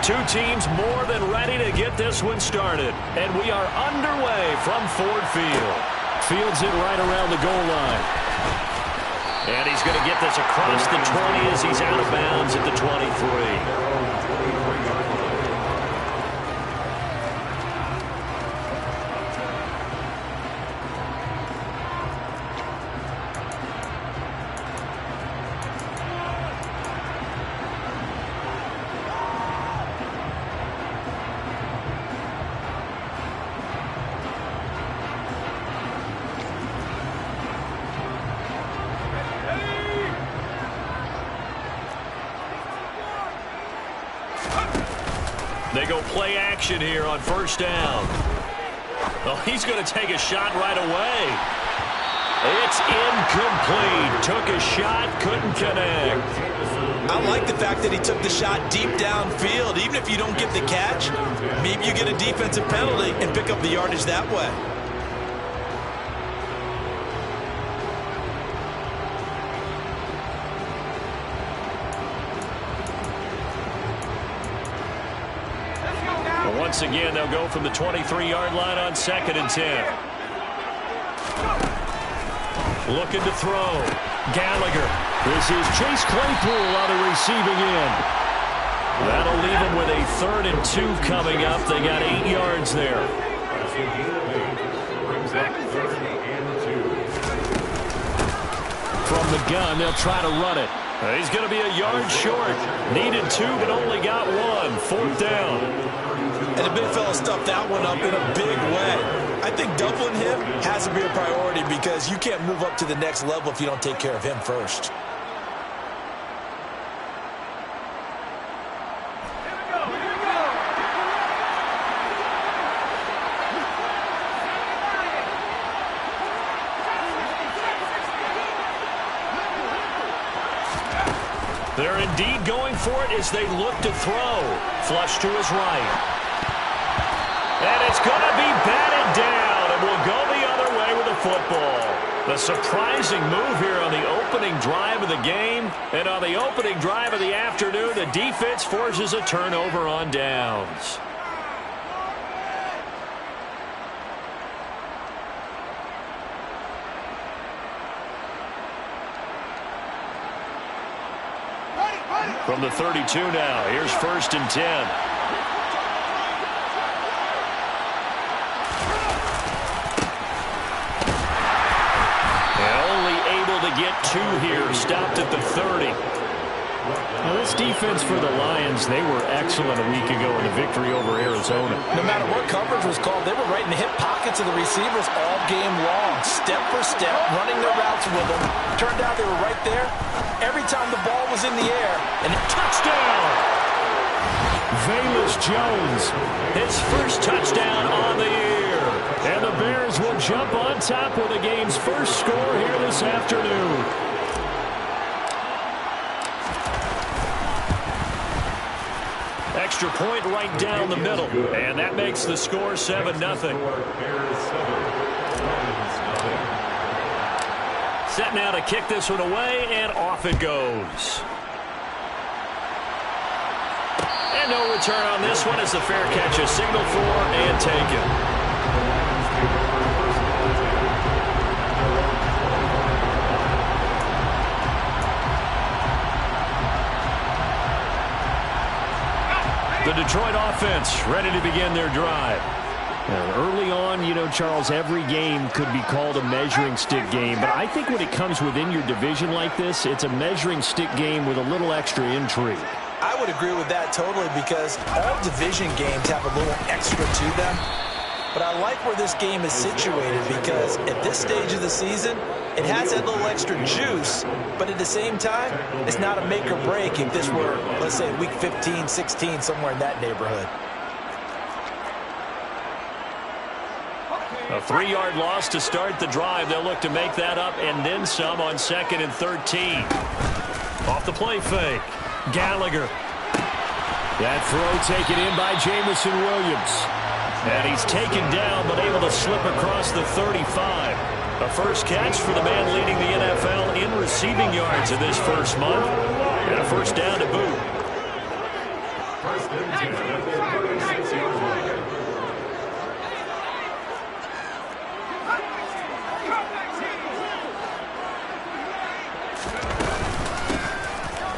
Two teams more than ready to get this one started. And we are underway from Ford Field. Fields it right around the goal line. And he's going to get this across the 20 as he's out of bounds at the 23. They go play action here on first down. Oh, he's going to take a shot right away. It's incomplete. Took a shot, couldn't connect. I like the fact that he took the shot deep downfield. Even if you don't get the catch, maybe you get a defensive penalty and pick up the yardage that way. Once again, they'll go from the 23-yard line on 2nd and 10. Looking to throw. Gallagher. This is Chase Claypool on the receiving end. That'll leave them with a 3rd and 2 coming up. They got 8 yards there. From the gun, they'll try to run it. He's going to be a yard short. Needed 2, but only got 1. 4th down. And the big fella stuffed that one up in a big way. I think doubling him has to be a priority because you can't move up to the next level if you don't take care of him first. They're indeed going for it as they look to throw. Flush to his right. And it's going to be batted down, and we'll go the other way with the football. The surprising move here on the opening drive of the game. And on the opening drive of the afternoon, the defense forces a turnover on downs. From the 32 now, here's 1st and 10. To get 2 here, stopped at the 30. Now this defense for the Lions, they were excellent a week ago in the victory over Arizona. No matter what coverage was called, they were right in the hip pockets of the receivers all game long, step for step, running their routes with them. Turned out they were right there every time the ball was in the air. And touchdown! Velus Jones, his first touchdown on the year. And the Bears will jump on top with the game's first score here this afternoon. Extra point right down the middle. And that makes the score 7-0. Set now to kick this one away, and off it goes. And no return on this one as the fair catch is signaled for and taken. The Detroit offense ready to begin their drive. And early on, you know, Charles, every game could be called a measuring stick game. But I think when it comes within your division like this, it's a measuring stick game with a little extra intrigue. I would agree with that totally because all division games have a little extra to them. But I like where this game is situated because at this stage of the season, it has that little extra juice, but at the same time, it's not a make or break if this were, let's say, week 15, 16, somewhere in that neighborhood. A 3-yard loss to start the drive. They'll look to make that up and then some on 2nd and 13. Off the play fake. Gallagher. That throw taken in by Jamison Williams. And he's taken down but able to slip across the 35. A first catch for the man leading the NFL in receiving yards in this first month. And a first down to boot.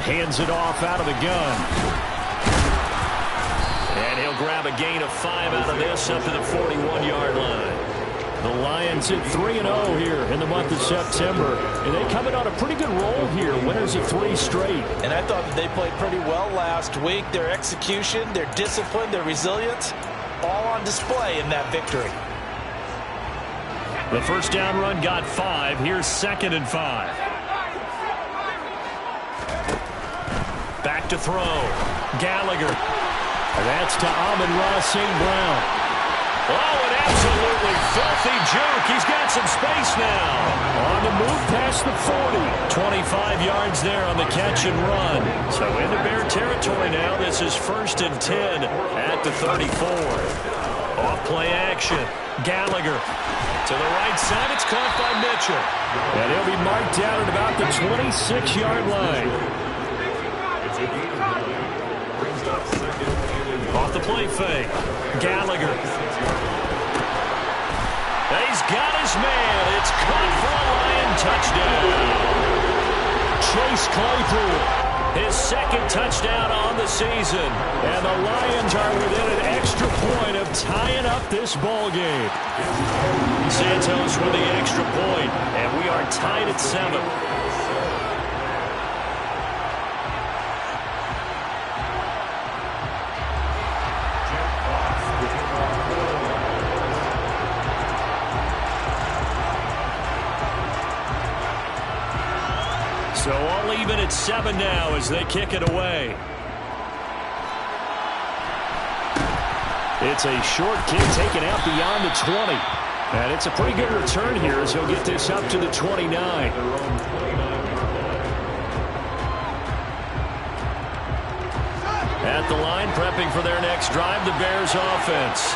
Hands it off out of the gun. And he'll grab a gain of 5 out of this up to the 41-yard line. The Lions at 3-0 here in the month of September. And they come in on a pretty good roll here. Winners of 3 straight. And I thought that they played pretty well last week. Their execution, their discipline, their resilience, all on display in that victory. The first down run got 5. Here's 2nd and 5. Back to throw. Gallagher. That's to Amon-Ra St. Brown. Oh, an absolutely filthy juke. He's got some space now. On the move past the 40. 25 yards there on the catch and run. So into Bear territory now. This is 1st and 10 at the 34. Off play action. Gallagher. To the right side, it's caught by Mitchell. And he'll be marked down at about the 26-yard line. Off the play fake. Gallagher. He's got his man. It's caught for a Lion touchdown. Chase Claypool. His 2nd touchdown on the season. And the Lions are within an extra point of tying up this ball game. Santos with the extra point. And we are tied at 7. So all even at 7 now as they kick it away. It's a short kick taken out beyond the 20. And it's a pretty good return here as he'll get this up to the 29. At the line, prepping for their next drive, the Bears offense.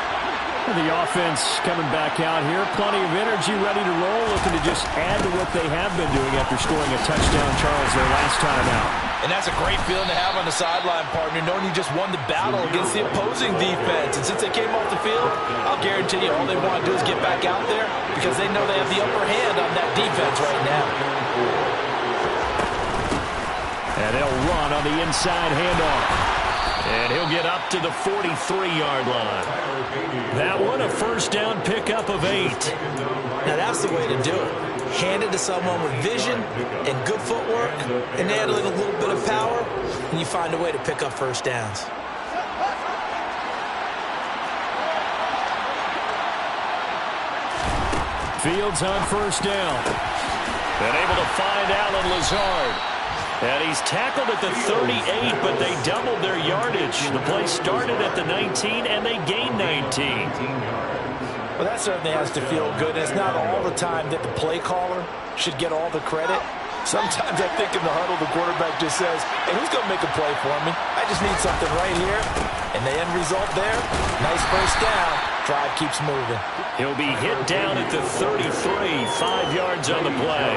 The offense coming back out here. Plenty of energy, ready to roll, looking to just add to what they have been doing after scoring a touchdown, Charles, their last time out. And that's a great feeling to have on the sideline, partner, knowing you just won the battle against the opposing defense. And since they came off the field, I'll guarantee you all they want to do is get back out there because they know they have the upper hand on that defense right now. And they'll run on the inside handoff. And he'll get up to the 43-yard line. That one, a first down pickup of 8. Now that's the way to do it. Hand it to someone with vision and good footwork, and add a little bit of power, and you find a way to pick up first downs. Fields on first down. And able to find Allen Lazard. And he's tackled at the 38, but they doubled their yardage. The play started at the 19, and they gained 19. Well, that certainly has to feel good. It's not all the time that the play caller should get all the credit. Sometimes I think in the huddle, the quarterback just says, hey, who's going to make a play for me? I just need something right here. And the end result there, nice first down. Drive keeps moving. He'll be hit down at the 33, 5 yards on the play.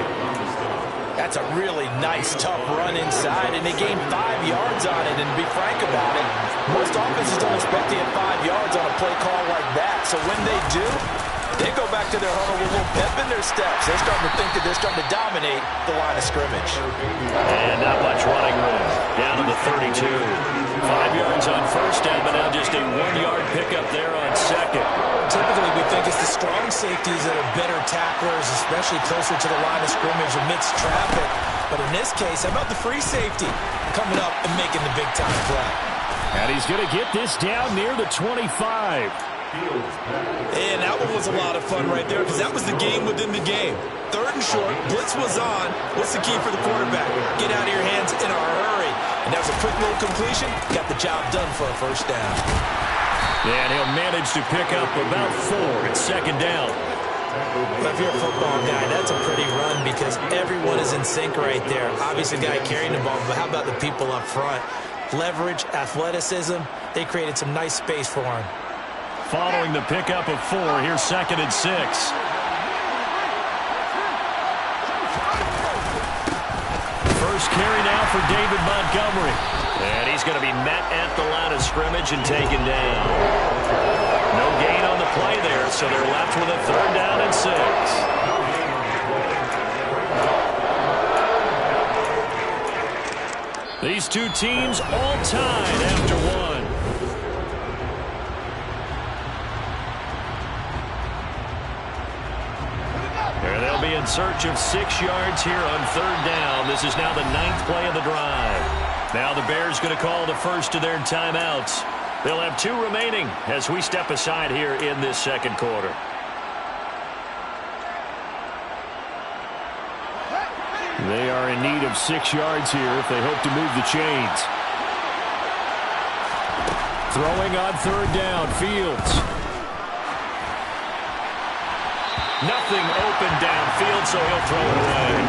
That's a really nice, tough run inside, and they gained 5 yards on it. And to be frank about it, most offenses don't expect to get 5 yards on a play call like that. So when they do, they go back to their huddle with a little pep in their steps. They're starting to think that they're starting to dominate the line of scrimmage. And not much running room. Down to the 32. 5 yards on first down, but now just a 1-yard pickup there on second. Typically, we think it's the strong safeties that are better tacklers, especially closer to the line of scrimmage amidst traffic. But in this case, how about the free safety coming up and making the big-time play? And he's going to get this down near the 25. And that one was a lot of fun right there because that was the game within the game. 3rd and short, blitz was on. What's the key for the quarterback? Get out of your hands in a hurry. And that was a quick little completion. Got the job done for a first down. And he'll manage to pick up about 4 at second down. But if you're a football guy, that's a pretty run because everyone is in sync right there. Obviously, the guy carrying the ball, but how about the people up front? Leverage, athleticism, they created some nice space for him. Following the pickup of 4, here's 2nd and 6. First carry now for David Montgomery. And he he's going to be met at the line of scrimmage and taken down. No gain on the play there, so they're left with a 3rd down and 6. These two teams all tied after 1. They'll be in search of 6 yards here on 3rd down. This is now the 9th play of the drive. Now the Bears going to call the first of their timeouts. They'll have 2 remaining as we step aside here in this 2nd quarter. They are in need of 6 yards here if they hope to move the chains. Throwing on 3rd down, Fields. Nothing open downfield, so he'll throw it away.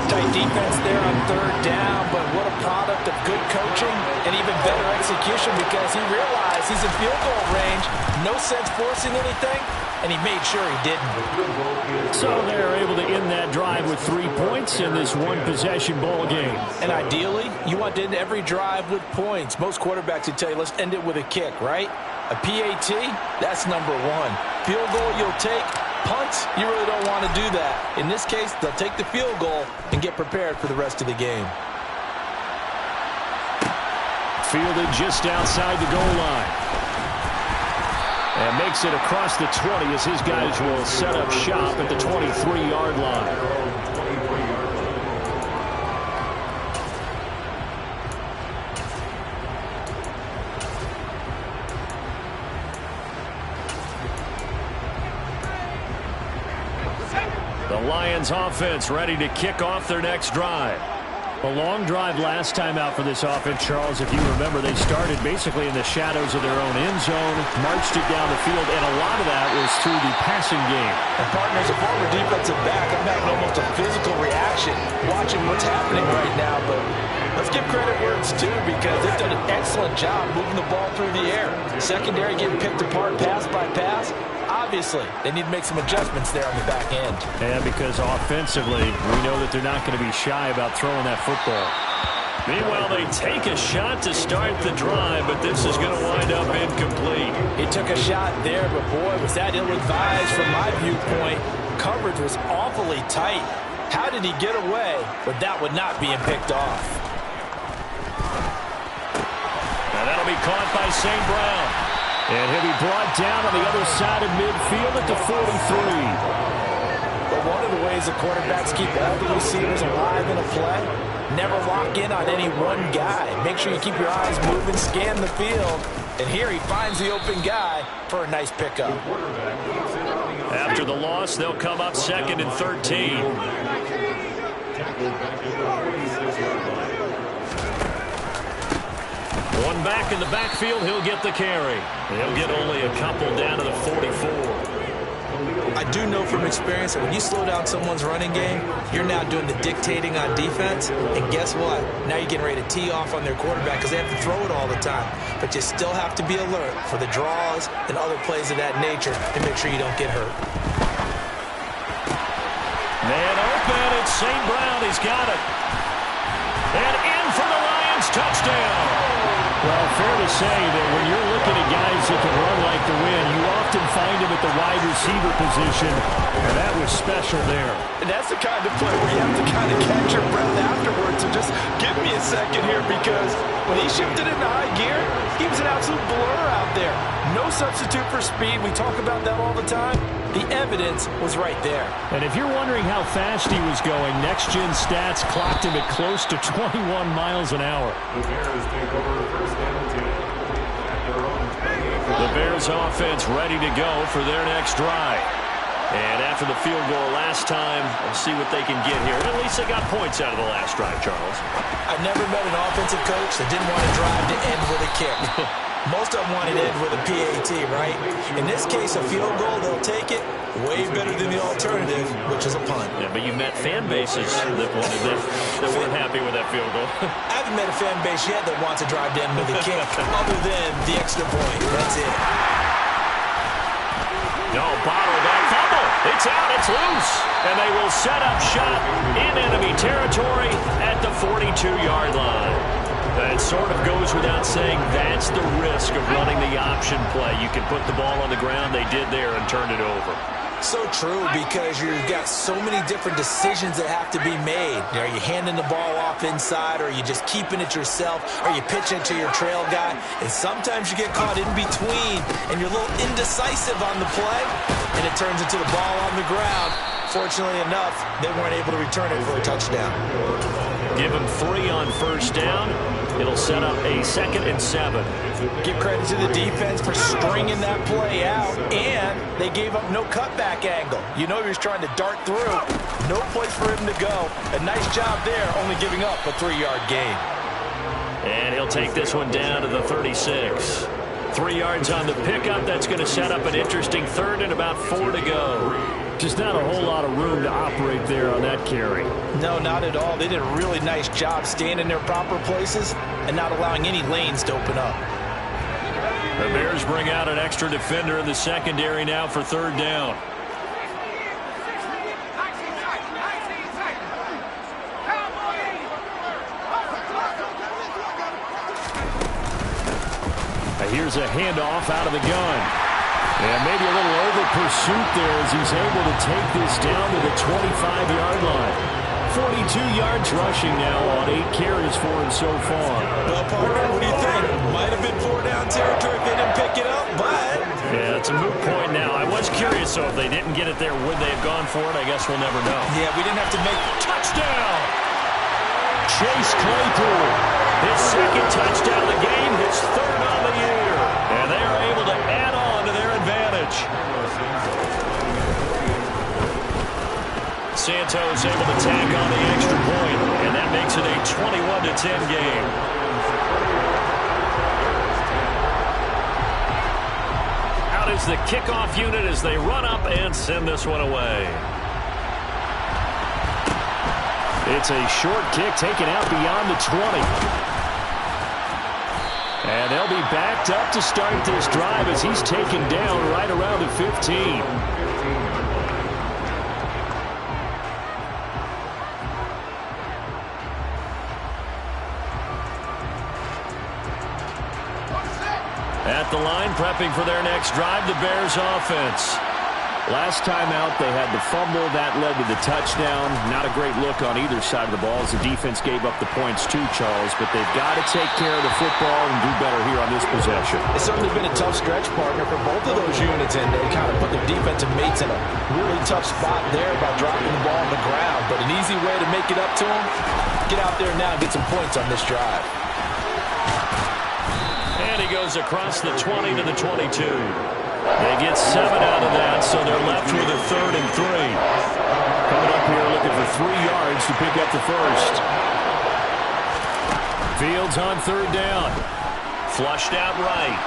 Tight defense there on 3rd down, but what a product of good coaching and even better execution because he realized he's in field goal range. No sense forcing anything, and he made sure he didn't. So they're able to end that drive with 3 points in this one-possession ball game. And ideally, you want to end every drive with points. Most quarterbacks would tell you, let's end it with a kick, right? A PAT, that's number 1. Field goal you'll take. Punts, you really don't want to do that. In this case, they'll take the field goal and get prepared for the rest of the game. Fielded just outside the goal line. And makes it across the 20 as his guys will set up shop at the 23-yard line. The Lions offense ready to kick off their next drive. A long drive last time out for this offense, Charles. If you remember, they started basically in the shadows of their own end zone, marched it down the field, and a lot of that was through the passing game. And partners, a former defensive back, I'm having almost a physical reaction watching what's happening right now, but let's give credit where it's due because they've done an excellent job moving the ball through the air. Secondary getting picked apart pass by pass. Obviously, they need to make some adjustments there on the back end. And because offensively, we know that they're not going to be shy about throwing that football. Meanwhile, they take a shot to start the drive, but this is going to wind up incomplete. He took a shot there, but boy, was that ill-advised from my viewpoint. Coverage was awfully tight. How did he get away with that one not being picked off? Now that'll be caught by St. Brown. And he'll be brought down on the other side of midfield at the 43. But one of the ways the quarterbacks keep all the receivers alive in a play, never lock in on any one guy. Make sure you keep your eyes moving, scan the field. And here he finds the open guy for a nice pickup. After the loss, they'll come up 2nd and 13. One back in the backfield, he'll get the carry. He'll get only a couple down to the 44. I do know from experience that when you slow down someone's running game, you're now doing the dictating on defense. And guess what? Now you're getting ready to tee off on their quarterback because they have to throw it all the time. But you still have to be alert for the draws and other plays of that nature and make sure you don't get hurt. Man open, it's St. Brown. He's got it. And in for the Lions, touchdown. Well, fair to say that when you're looking at guys that can run like the wind, you often find him at the wide receiver position, and that was special there. And that's the kind of play where you have to kind of catch your breath afterwards. So just give me a second here because when he shifted into high gear, he was an absolute blur out there. No substitute for speed. We talk about that all the time. The evidence was right there. And if you're wondering how fast he was going, next-gen stats clocked him at close to 21 miles an hour. The Bears take over first and 10 at their own 28. The Bears offense ready to go for their next drive. And after the field goal last time, we'll see what they can get here. At least they got points out of the last drive, Charles. I've never met an offensive coach that didn't want to drive to end with a kick. Most of them want it to end with a PAT, right? In this case, a field goal, they'll take it. Way better than the alternative, which is a punt. Yeah, but you met fan bases that weren't happy with that field goal. I haven't met a fan base yet that wants to drive to end with a kick, other than the extra point. That's it. No, bottle back fumble. It's out, it's loose. And they will set up shop in enemy territory at the 42-yard line. It sort of goes without saying that's the risk of running the option play. You can put the ball on the ground. They did there and turned it over. So true, because you've got so many different decisions that have to be made. Are you handing the ball off inside, or are you just keeping it yourself? Are you pitching to your trail guy? And sometimes you get caught in between, and you're a little indecisive on the play, and it turns into the ball on the ground. Fortunately enough, they weren't able to return it for a touchdown. Give them 3 on first down. It'll set up a 2nd and 7. Give credit to the defense for stringing that play out, and they gave up no cutback angle. You know he was trying to dart through. No place for him to go. A nice job there, only giving up a 3-yard gain. And he'll take this one down to the 36. 3 yards on the pickup. That's going to set up an interesting 3rd and about 4 to go. Just not a whole lot of room to operate there on that carry. No, not at all. They did a really nice job staying in their proper places and not allowing any lanes to open up. The Bears bring out an extra defender in the secondary now for 3rd down. Here's a handoff out of the gun. And maybe a little over pursuit there as he's able to take this down to the 25-yard line. 42 yards rushing now on 8 carries for him so far. Well, partner, what do you think? Might have been 4-down territory if they didn't pick it up, but... Yeah, it's a moot point now. I was curious, so if they didn't get it there, would they have gone for it? I guess we'll never know. Yeah, we didn't have to make... Touchdown! Chase Claypool. His 2nd touchdown of the game, his 3rd on the year. And they are able to add on to their advantage. Santos able to tack on the extra point, and that makes it a 21-10 game. Out is the kickoff unit as they run up and send this one away. It's a short kick taken out beyond the 20. And they'll be backed up to start this drive as he's taken down right around the 15. At the line, prepping for their next drive, the Bears offense. Last time out, they had the fumble. That led to the touchdown. Not a great look on either side of the ball as the defense gave up the points too, Charles. But they've got to take care of the football and do better here on this possession. It's certainly been a tough stretch, partner, for both of those units, and they kind of put their defensive mates in a really tough spot there by dropping the ball on the ground. But an easy way to make it up to them, get out there now and get some points on this drive. And he goes across the 20 to the 22. They get 7 out of that, so they're left with a 3rd and 3. Coming up here looking for 3 yards to pick up the 1st. Fields on 3rd down. Flushed out right.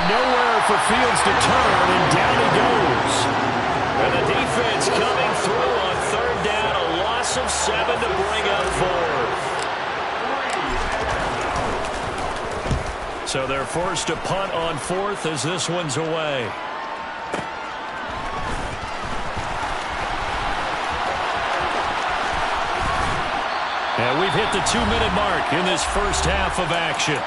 Nowhere for Fields to turn, and down he goes. And the defense coming through on 3rd down. A loss of 7 to bring up 4. So they're forced to punt on 4th as this one's away. And we've hit the 2-minute mark in this first half of action.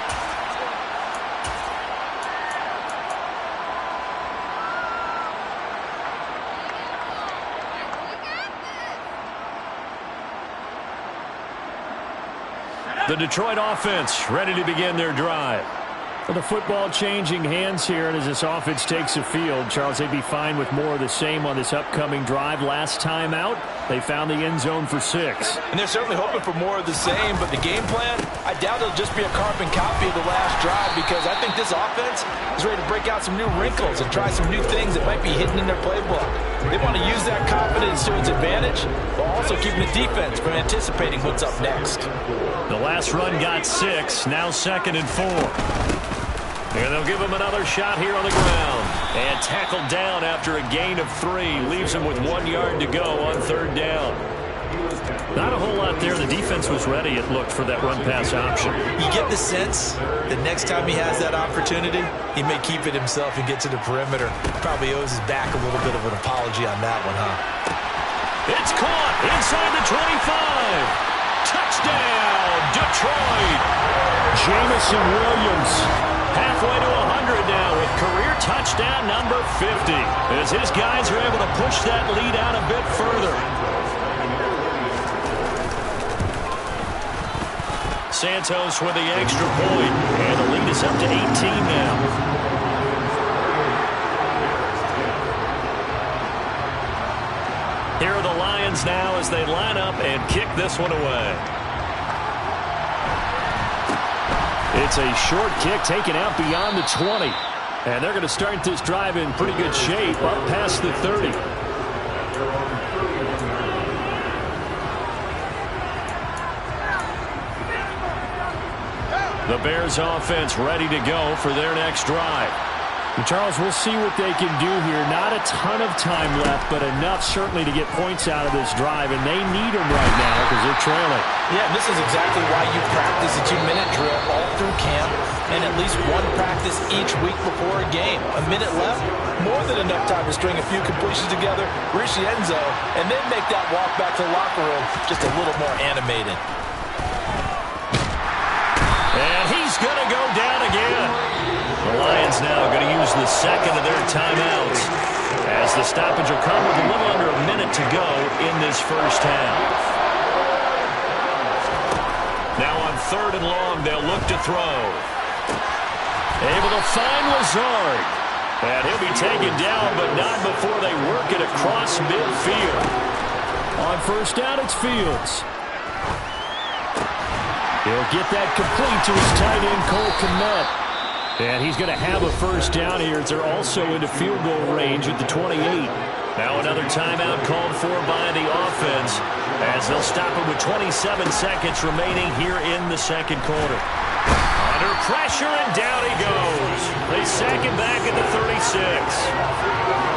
The Detroit offense ready to begin their drive. Well, the football changing hands here, and as this offense takes the field, Charles, they'd be fine with more of the same on this upcoming drive. Last time out, they found the end zone for 6. And they're certainly hoping for more of the same, but the game plan, I doubt it'll just be a carbon copy of the last drive, because I think this offense is ready to break out some new wrinkles and try some new things that might be hidden in their playbook. They want to use that confidence to its advantage, while also keeping the defense from anticipating what's up next. The last run got 6, now 2nd and 4. And they'll give him another shot here on the ground. And tackled down after a gain of 3. Leaves him with 1 yard to go on 3rd down. Not a whole lot there. The defense was ready, it looked, for that run-pass option. You get the sense that next time he has that opportunity, he may keep it himself and get to the perimeter. Probably owes his back a little bit of an apology on that one, huh? It's caught inside the 25. Touchdown, Detroit! Jamison Williams, halfway to 100 now with career touchdown number 50. As his guys are able to push that lead out a bit further. Santos with the extra point, and the lead is up to 18 now. Here are the Lions now as they line up and kick this one away. It's a short kick taken out beyond the 20. And they're going to start this drive in pretty good shape up past the 30. The Bears offense ready to go for their next drive. And Charles, we'll see what they can do here. Not a ton of time left, but enough certainly to get points out of this drive, and they need them right now because they're trailing. Yeah, this is exactly why you practice a 2-minute drill all through camp and at least one practice each week before a game. A minute left, more than enough time to string a few completions together, reach the end zone, and then make that walk back to the locker room just a little more animated. And he's going to go down again. The Lions now going to use the second of their timeouts as the stoppage will come with a little under a minute to go in this first half. Now on 3rd and long, they'll look to throw. Able to find Lazard. And he'll be taken down, but not before they work it across midfield. On first down, it's Fields. He'll get that complete to his tight end, Cole Kmet. And he's going to have a first down here as they're also into field goal range at the 28. Now another timeout called for by the offense as they'll stop it with 27 seconds remaining here in the second quarter. Under pressure, and down he goes. They sack him back at the 36.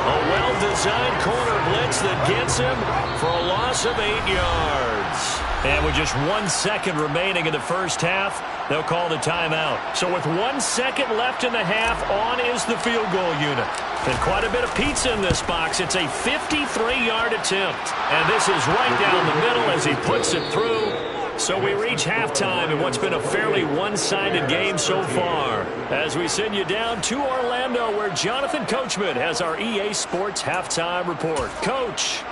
A well-designed corner blitz that gets him for a loss of 8 yards. And with just 1 second remaining in the first half, they'll call the timeout. So with 1 second left in the half, on is the field goal unit. And quite a bit of pizza in this box. It's a 53-yard attempt. And this is right down the middle as he puts it through. So we reach halftime in what's been a fairly one-sided game so far. As we send you down to Orlando, where Jonathan Coachman has our EA Sports halftime report. Coach.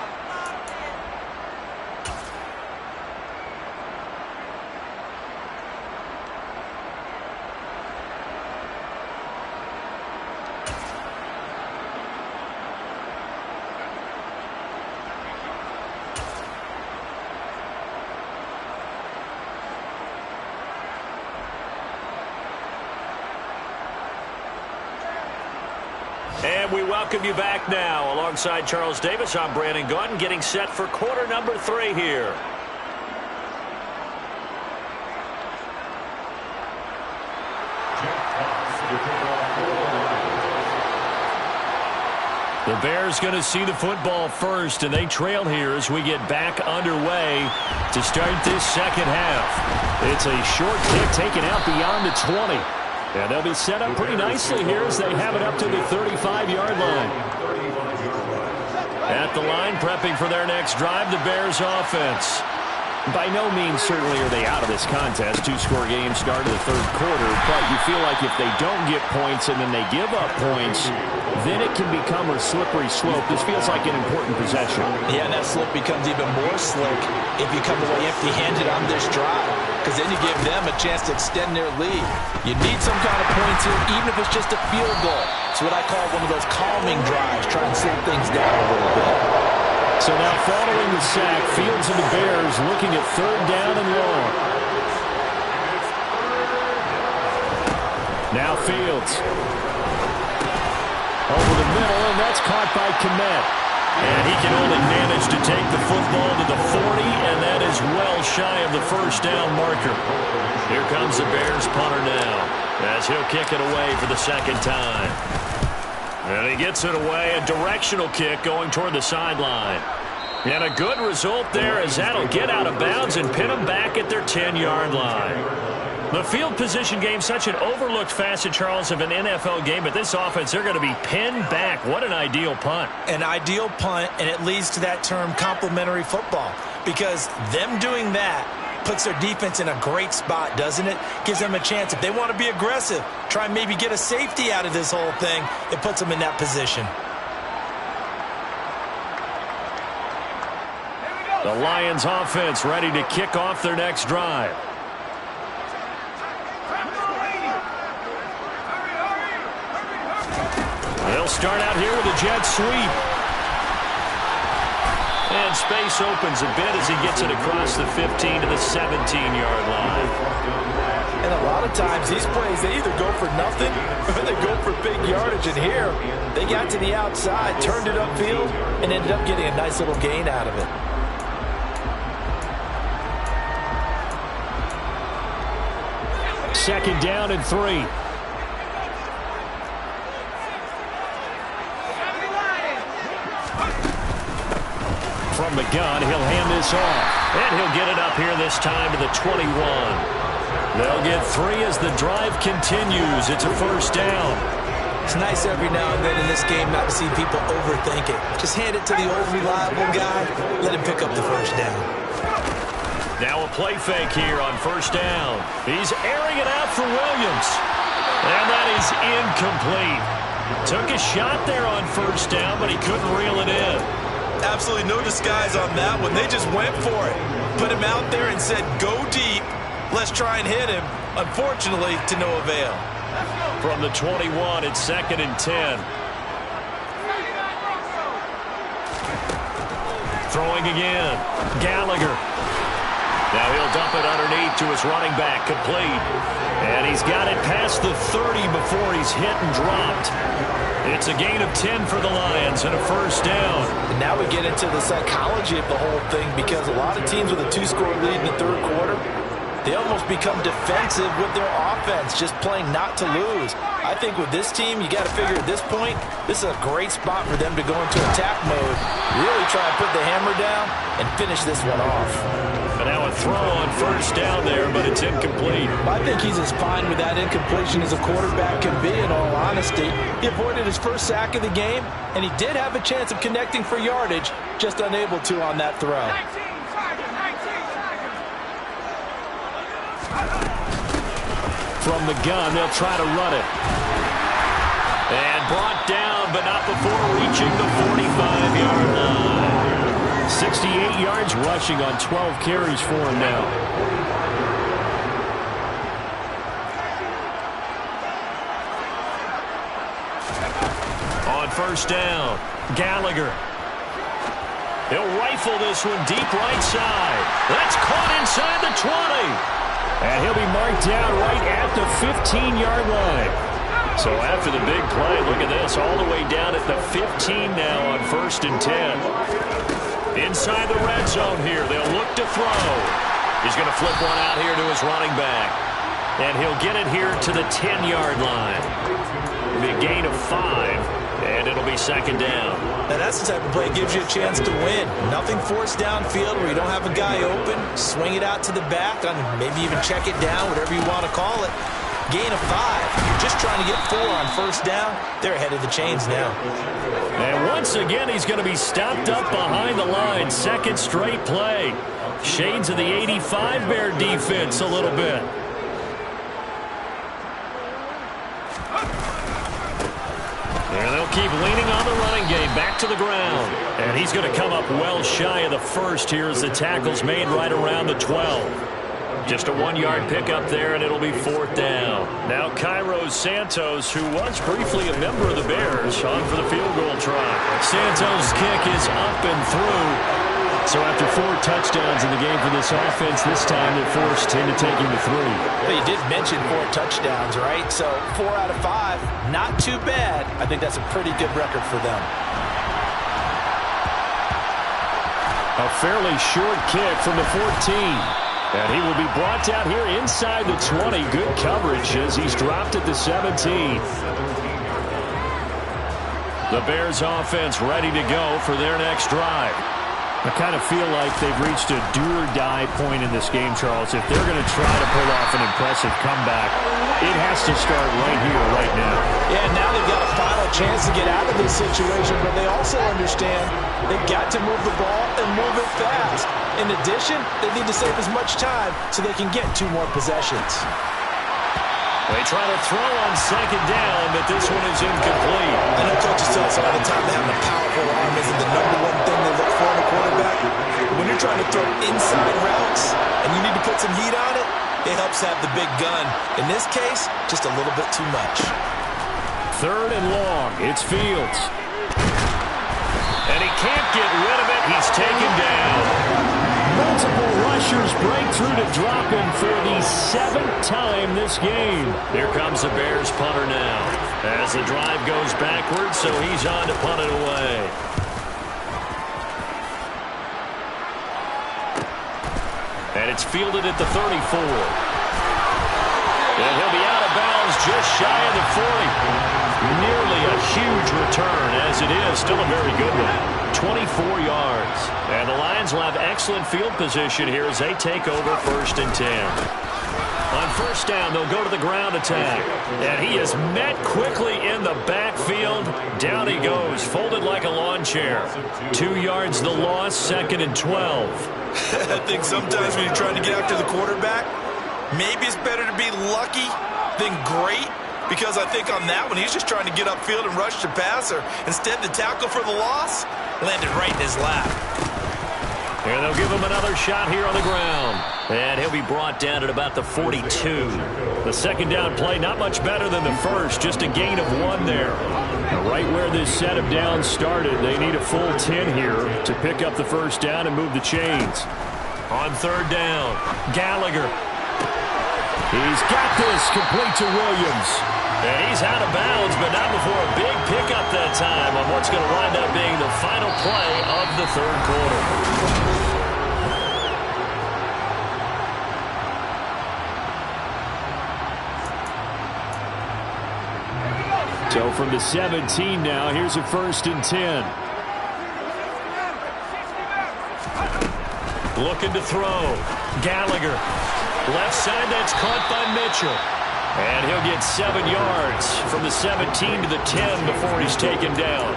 And we welcome you back now. Alongside Charles Davis, I'm Brandon Gaudin, getting set for quarter number 3 here. The Bears going to see the football first, and they trail here as we get back underway to start this second half. It's a short kick taken out beyond the 20. And they'll be set up pretty nicely here as they have it up to the 35-yard line. At the line, prepping for their next drive, the Bears offense. By no means certainly are they out of this contest. 2-score game start of the third quarter, but you feel like if they don't get points and then they give up points, then it can become a slippery slope. This feels like an important possession. Yeah, and that slope becomes even more slick if you come away empty-handed on this drive, because then you give them a chance to extend their lead. You need some kind of points here, even if it's just a field goal. It's what I call one of those calming drives, try and slow things down a little bit. So now following the sack, Fields and the Bears looking at 3rd down and long. Now Fields. Over the middle, and that's caught by Kmet. And he can only manage to take the football to the 40, and that is well shy of the first down marker. Here comes the Bears punter now, as he'll kick it away for the second time. And he gets it away, a directional kick going toward the sideline. And a good result there as that'll get out of bounds and pin them back at their 10-yard line. The field position game, such an overlooked facet, Charles, of an NFL game, but this offense, they're going to be pinned back. What an ideal punt. An ideal punt, and it leads to that term complimentary football, because them doing that puts their defense in a great spot, doesn't it? Gives them a chance. If they want to be aggressive, try and maybe get a safety out of this whole thing, it puts them in that position. The Lions offense ready to kick off their next drive. They'll start out here with a jet sweep. And space opens a bit as he gets it across the 15 to the 17-yard line. And a lot of times these plays, they either go for nothing or they go for big yardage. And here, they got to the outside, turned it upfield, and ended up getting a nice little gain out of it. Second down and 3. From the gun, he'll hand this off. And he'll get it up here this time to the 21. They'll get 3 as the drive continues. It's a first down. It's nice every now and then in this game not to see people overthink it. Just hand it to the old reliable guy. Let him pick up the first down. Now a play fake here on first down. He's airing it out for Williams. And that is incomplete. Took a shot there on first down, but he couldn't reel it in. Absolutely no disguise on that one. They just went for it. Put him out there and said, go deep. Let's try and hit him. Unfortunately, to no avail. From the 21, it's 2nd and 10. Throwing again. Gallagher. Now he'll dump it underneath to his running back, complete. And he's got it past the 30 before he's hit and dropped. It's a gain of 10 for the Lions and a first down. And now we get into the psychology of the whole thing, because a lot of teams with a 2-score lead in the third quarter, they almost become defensive with their offense, just playing not to lose. I think with this team, you got to figure at this point, this is a great spot for them to go into attack mode, really try to put the hammer down and finish this one off. And now a throw on first down there, but it's incomplete. I think he's as fine with that incompletion as a quarterback can be, in all honesty. He avoided his first sack of the game, and he did have a chance of connecting for yardage, just unable to on that throw. From the gun, they'll try to run it. And brought down, but not before reaching the 45-yard line. 68 yards rushing on 12 carries for him now. On first down, Gallagher. He'll rifle this one deep right side. That's caught inside the 20. And he'll be marked down right at the 15-yard line. So after the big play, look at this, all the way down at the 15 now on 1st and 10. Inside the red zone here, they'll look to throw. He's going to flip one out here to his running back. And he'll get it here to the 10-yard line. It'll be a gain of 5, and it'll be 2nd down. Now that's the type of play that gives you a chance to win. Nothing forced downfield where you don't have a guy open. Swing it out to the back, maybe even check it down, whatever you want to call it. Gain of 5. You're just trying to get 4 on first down. They're ahead of the chains now. And once again, he's going to be stopped up behind the line. 2nd straight play. Shades of the 85 Bear defense a little bit. And they'll keep leaning on the running game. Back to the ground. And he's going to come up well shy of the first here as the tackle's made right around the 12. Just a 1-yard pickup there, and it'll be 4th down. Now Cairo Santos, who was briefly a member of the Bears, on for the field goal try. Santos' kick is up and through. So after 4 touchdowns in the game for this offense, this time they're forced into taking the 3. Well, you did mention 4 touchdowns, right? So 4 out of 5, not too bad. I think that's a pretty good record for them. A fairly short kick from the 14. And he will be brought down here inside the 20. Good coverage as he's dropped at the 17. The Bears offense ready to go for their next drive. I kind of feel like they've reached a do-or-die point in this game, Charles. If they're going to try to pull off an impressive comeback, it has to start right here, right now. Yeah, now they've got a final chance to get out of this situation, but they also understand they've got to move the ball and move it fast. In addition, they need to save as much time so they can get 2 more possessions. They try to throw on second down, but this one is incomplete. I know coaches tell us all the time that having a powerful arm isn't the #1 thing they look for in a quarterback. When you're trying to throw inside routes and you need to put some heat on it, it helps have the big gun. In this case, just a little bit too much. 3rd and long. It's Fields. And he can't get rid of it. He's taken down. Multiple rushers break through to drop him for the 7th time this game. Here comes the Bears punter now. As the drive goes backwards, so he's on to punt it away. And it's fielded at the 34. And he'll be out of bounds just shy of the 40. Nearly a huge return, as it is. Still a very good one. 24 yards. And the Lions will have excellent field position here as they take over 1st and 10. On 1st down, they'll go to the ground attack. And he is met quickly in the backfield. Down he goes, folded like a lawn chair. 2 yards the loss, 2nd and 12. I think sometimes when you're trying to get after the quarterback, maybe it's better to be lucky than great. Because I think on that one, he's just trying to get upfield and rush the passer. Instead, the tackle for the loss landed right in his lap. And they'll give him another shot here on the ground. And he'll be brought down at about the 42. The 2nd down play, not much better than the first. Just a gain of 1 there. Now, right where this set of downs started, they need a full 10 here to pick up the 1st down and move the chains. On 3rd down, Gallagher. He's got this complete to Williams. And he's out of bounds, but not before a big pickup that time on what's going to wind up being the final play of the 3rd quarter. So from the 17 now, here's a 1st and 10. Looking to throw. Gallagher. Left side, that's caught by Mitchell. And he'll get 7 yards from the 17 to the 10 before he's taken down.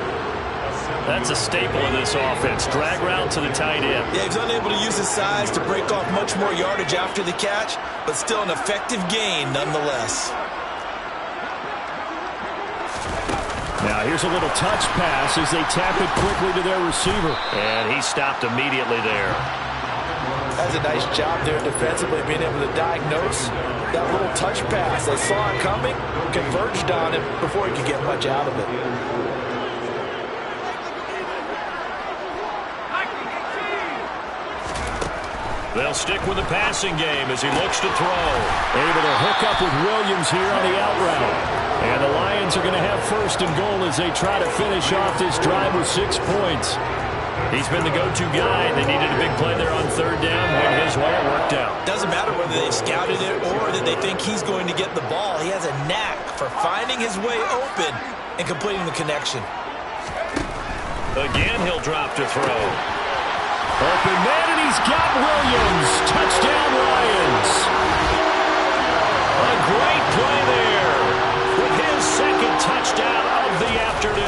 That's a staple of this offense. Drag route to the tight end. Yeah, he's unable to use his size to break off much more yardage after the catch, but still an effective gain nonetheless. Now here's a little touch pass as they tap it quickly to their receiver. And he stopped immediately there. That's a nice job there defensively, being able to diagnose that little touch pass. They saw it coming, converged on it before he could get much out of it. They'll stick with the passing game as he looks to throw. Able to hook up with Williams here on the out route. And the Lions are going to have 1st and goal as they try to finish off this drive with 6 points. He's been the go-to guy. They needed a big play there on 3rd down. Went his way, it worked out. Doesn't matter whether they scouted it or that they think he's going to get the ball. He has a knack for finding his way open and completing the connection. Again, he'll drop to throw. Open man, and he's got Williams.